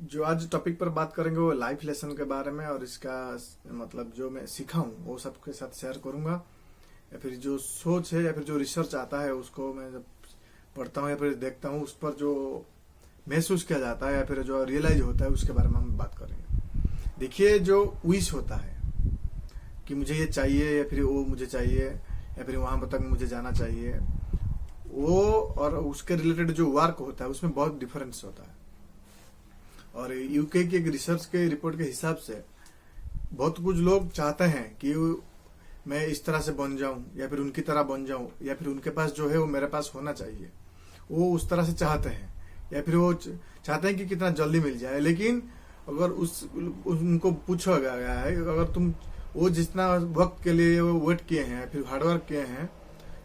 जो आज टॉपिक पर बात करेंगे वो लाइफ लेसन के बारे में, और इसका मतलब जो मैं सीखा हूँ वो सबके साथ शेयर करूंगा। या फिर जो सोच है या फिर जो रिसर्च आता है उसको मैं जब पढ़ता हूँ या फिर देखता हूँ, उस पर जो महसूस किया जाता है या फिर जो रियलाइज होता है उसके बारे में हम बात करेंगे। देखिए, जो विश होता है कि मुझे ये चाहिए या फिर वो मुझे चाहिए या फिर वहां तक मुझे जाना चाहिए, वो और उसके रिलेटेड जो वर्क होता है उसमें बहुत डिफरेंस होता है। और यूके की एक रिसर्च के रिपोर्ट के हिसाब से बहुत कुछ लोग चाहते हैं कि मैं इस तरह से बन जाऊं या फिर उनकी तरह बन जाऊं या फिर उनके पास जो है वो मेरे पास होना चाहिए, वो उस तरह से चाहते हैं या फिर वो चाहते हैं कि कितना जल्दी मिल जाए। लेकिन अगर उनको पूछा गया है, अगर तुम वो जितना वक्त के लिए वो वेट किए हैं फिर हार्डवर्क किए हैं,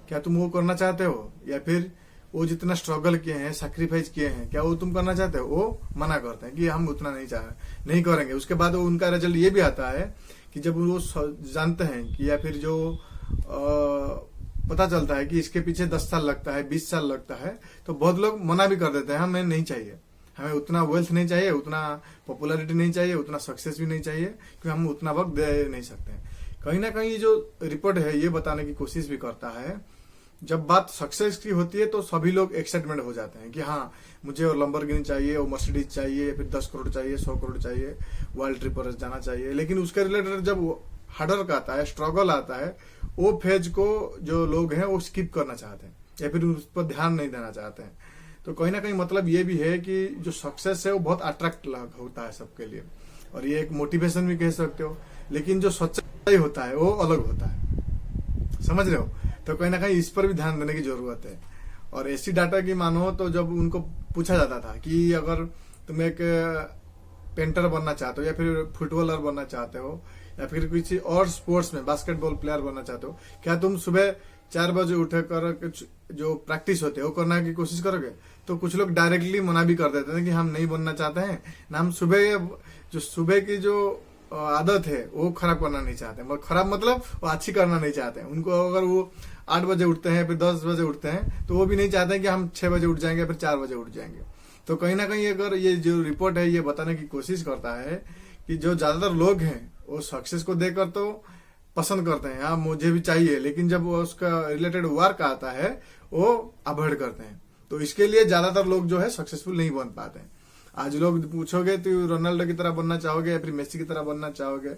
क्या तुम वो करना चाहते हो? या फिर वो जितना स्ट्रगल किए हैं, सैक्रिफाइस किए हैं, क्या वो तुम करना चाहते हो? वो मना करते हैं कि हम उतना नहीं करेंगे। उसके बाद उनका रिजल्ट ये भी आता है कि जब वो जानते हैं कि या फिर जो पता चलता है कि इसके पीछे 10 साल लगता है, 20 साल लगता है, तो बहुत लोग मना भी कर देते हैं, हमें नहीं चाहिए, हमें उतना वेल्थ नहीं चाहिए, उतना पॉपुलैरिटी नहीं चाहिए, उतना सक्सेस भी नहीं चाहिए, क्योंकि हम उतना वक्त दे नहीं सकते। कहीं ना कहीं जो रिपोर्ट है ये बताने की कोशिश भी करता है, जब बात सक्सेस की होती है तो सभी लोग एक्साइटमेंट हो जाते हैं कि हाँ मुझे और लंबरगिनी चाहिए, और मर्सिडीज चाहिए, फिर 10 करोड़ चाहिए, 100 करोड़ चाहिए, वर्ल्ड ट्रिप पर जाना चाहिए। लेकिन उसके रिलेटेड जब हार्डवर्क आता है, स्ट्रगल आता है, वो फेज को जो लोग हैं वो स्किप करना चाहते हैं या फिर उस पर ध्यान नहीं देना चाहते हैं। तो कहीं ना कहीं मतलब ये भी है कि जो सक्सेस है वो बहुत अट्रैक्ट होता है सबके लिए, और ये एक मोटिवेशन भी कह सकते हो। लेकिन जो सच्चाई होता है वो अलग होता है, समझ रहे हो? तो कहीं ना कहीं इस पर भी ध्यान देने की जरूरत है। और ऐसी डाटा की मानो तो जब उनको पूछा जाता था कि अगर तुम एक पेंटर बनना चाहते हो या फिर फुटबॉलर बनना चाहते हो या फिर किसी और स्पोर्ट्स में बास्केटबॉल प्लेयर बनना चाहते हो, क्या तुम सुबह 4 बजे उठकर कुछ जो प्रैक्टिस होते है वो करने की कोशिश करोगे? तो कुछ लोग डायरेक्टली मना भी कर देते हैं कि हम नहीं बनना चाहते हैं ना, हम सुबह की जो आदत है वो खराब करना नहीं चाहते हैं। खराब मतलब वो अच्छी करना नहीं चाहते हैं। उनको अगर वो 8 बजे उठते हैं फिर 10 बजे उठते हैं तो वो भी नहीं चाहते हैं कि हम 6 बजे उठ जाएंगे फिर 4 बजे उठ जाएंगे। तो कहीं ना कहीं अगर ये जो रिपोर्ट है ये बताने की कोशिश करता है कि जो ज्यादातर लोग हैं वो सक्सेस को देखकर तो पसंद करते हैं, हाँ मुझे भी चाहिए, लेकिन जब उसका रिलेटेड वर्क आता है वो अवॉइड करते हैं। तो इसके लिए ज्यादातर लोग जो है सक्सेसफुल नहीं बन पाते हैं। आज लोग पूछोगे तो रोनाल्डो की तरह बनना चाहोगे या फिर मेसी की तरह बनना चाहोगे,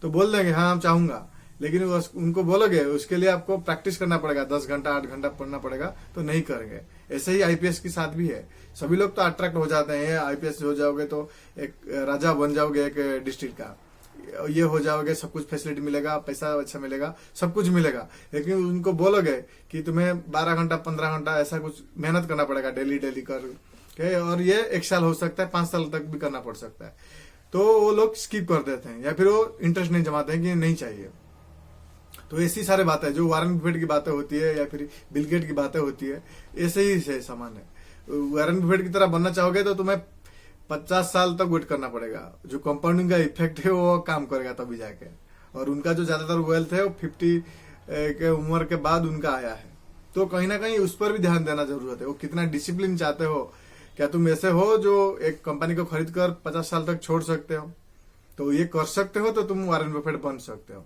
तो बोल देंगे हाँ हम चाहूंगा। लेकिन उनको बोलोगे उसके लिए आपको प्रैक्टिस करना पड़ेगा, 10 घंटा 8 घंटा पढ़ना पड़ेगा, तो नहीं करेंगे। ऐसे ही आईपीएस के साथ भी है, सभी लोग तो अट्रैक्ट हो जाते हैं, आईपीएस हो जाओगे तो एक राजा बन जाओगे एक डिस्ट्रिक्ट का, ये हो जाओगे, सब कुछ फैसिलिटी मिलेगा, पैसा अच्छा मिलेगा, सब कुछ मिलेगा। लेकिन उनको बोलोगे कि तुम्हें 12 घंटा 15 घंटा ऐसा कुछ मेहनत करना पड़ेगा डेली कर, और ये 1 साल हो सकता है, 5 साल तक भी करना पड़ सकता है, तो वो लोग स्किप कर देते हैं या फिर वो इंटरेस्ट नहीं जमाते हैं कि नहीं चाहिए। तो ऐसी सारी बातें जो वारन बफेट की बातें होती है या फिर बिल गेट की बातें होती है, ऐसे ही से समान है। वारन बफेट की तरह बनना चाहोगे तो तुम्हें 50 साल तक वेट करना पड़ेगा, जो कंपाउंडिंग का इफेक्ट है वो काम करेगा तभी जाके। और उनका जो ज्यादातर वेल्थ है वो 50 के उम्र के बाद उनका आया है। तो कहीं ना कहीं उस पर भी ध्यान देना जरूरत है, वो कितना डिसिप्लिन चाहते हो। क्या तुम ऐसे हो जो एक कंपनी को खरीद कर 50 साल तक छोड़ सकते हो? तो ये कर सकते हो तो तुम वारन बफेट बन सकते हो।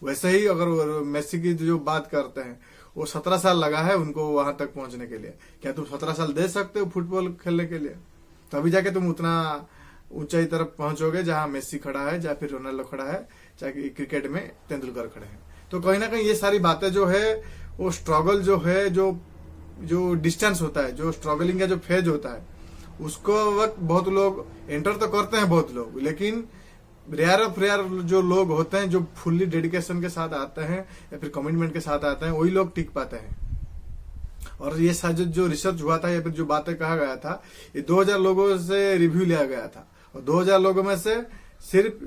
वैसे ही अगर मेसी की जो बात करते हैं, वो 17 साल लगा है उनको वहां तक पहुंचने के लिए, क्या तुम 17 साल दे सकते हो फुटबॉल खेलने के लिए? तभी जाके तुम उतना ऊंचाई तरफ पहुंचोगे जहां मेसी खड़ा है, या फिर रोनाल्डो खड़ा है, चाहे क्रिकेट में तेंदुलकर खड़े हैं। तो कहीं ना कहीं ये सारी बातें जो है वो स्ट्रगल जो है, जो डिस्टेंस होता है, जो स्ट्रगलिंग का जो फेज होता है, उसको वक्त बहुत लोग एंटर तो करते हैं बहुत लोग, लेकिन रेयर ऑफ रेयर जो लोग होते हैं जो फुल्ली डेडिकेशन के साथ आते हैं या फिर कमिटमेंट के साथ आते हैं, वही लोग टिक पाते हैं। और ये जो रिसर्च हुआ था या फिर जो बातें कहा गया था, ये 2000 लोगों से रिव्यू लिया गया था, और 2000 लोगों में से सिर्फ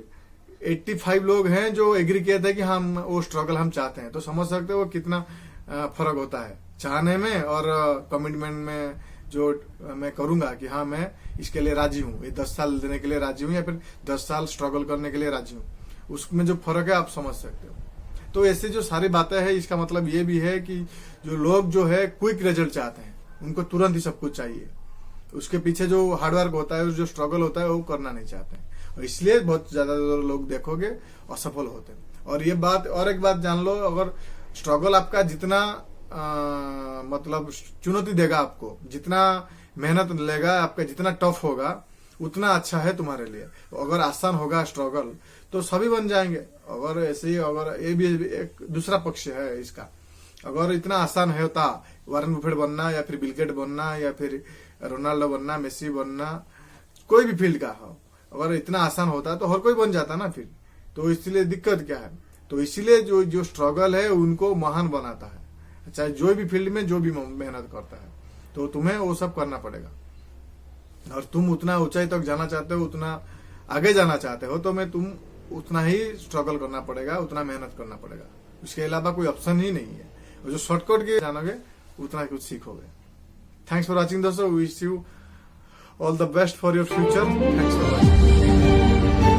85 लोग हैं जो एग्री किए थे कि हम वो स्ट्रगल हम चाहते हैं। तो समझ सकते हो वो कितना फर्क होता है चाहने में और कमिटमेंट में, जो मैं करूंगा कि हाँ मैं इसके लिए राजी हूँ, ये 10 साल देने के लिए राजी हूँ या फिर 10 साल स्ट्रगल करने के लिए राजी हूँ, उसमें जो फर्क है आप समझ सकते हो। तो ऐसे जो सारी बातें हैं, इसका मतलब ये भी है कि जो लोग जो है क्विक रिजल्ट चाहते हैं, उनको तुरंत ही सब कुछ चाहिए, उसके पीछे जो हार्डवर्क होता है, जो स्ट्रगल होता है, वो करना नहीं चाहते हैं, और इसलिए बहुत ज्यादा लोग देखोगे असफल होते हैं। और ये बात, और एक बात जान लो, अगर स्ट्रगल आपका जितना मतलब चुनौती देगा आपको, जितना मेहनत लेगा आपका, जितना टफ होगा, उतना अच्छा है तुम्हारे लिए। अगर आसान होगा स्ट्रगल तो सभी बन जाएंगे। अगर ऐसे ही, अगर ये भी एक दूसरा पक्ष है इसका, अगर इतना आसान है होता वॉरेन बफेट बनना, या फिर बिल गेट बनना, या फिर रोनाल्डो बनना, मेसी बनना, कोई भी फील्ड का हो, अगर इतना आसान होता तो हर कोई बन जाता ना फिर। तो इसलिए दिक्कत क्या है? तो इसीलिए जो स्ट्रगल है उनको महान बनाता है, चाहे जो भी फील्ड में जो भी मेहनत करता है, तो तुम्हें वो सब करना पड़ेगा। और तुम उतना ऊंचाई तक जाना चाहते हो, उतना आगे जाना चाहते हो, तो तुम उतना ही स्ट्रगल करना पड़ेगा, उतना मेहनत करना पड़ेगा। उसके अलावा कोई ऑप्शन ही नहीं है। और जो शॉर्टकट के जानोगे उतना कुछ सीखोगे। थैंक्स फॉर वॉचिंग दोस्तों, wish you all the best for your future. Thanks for watching.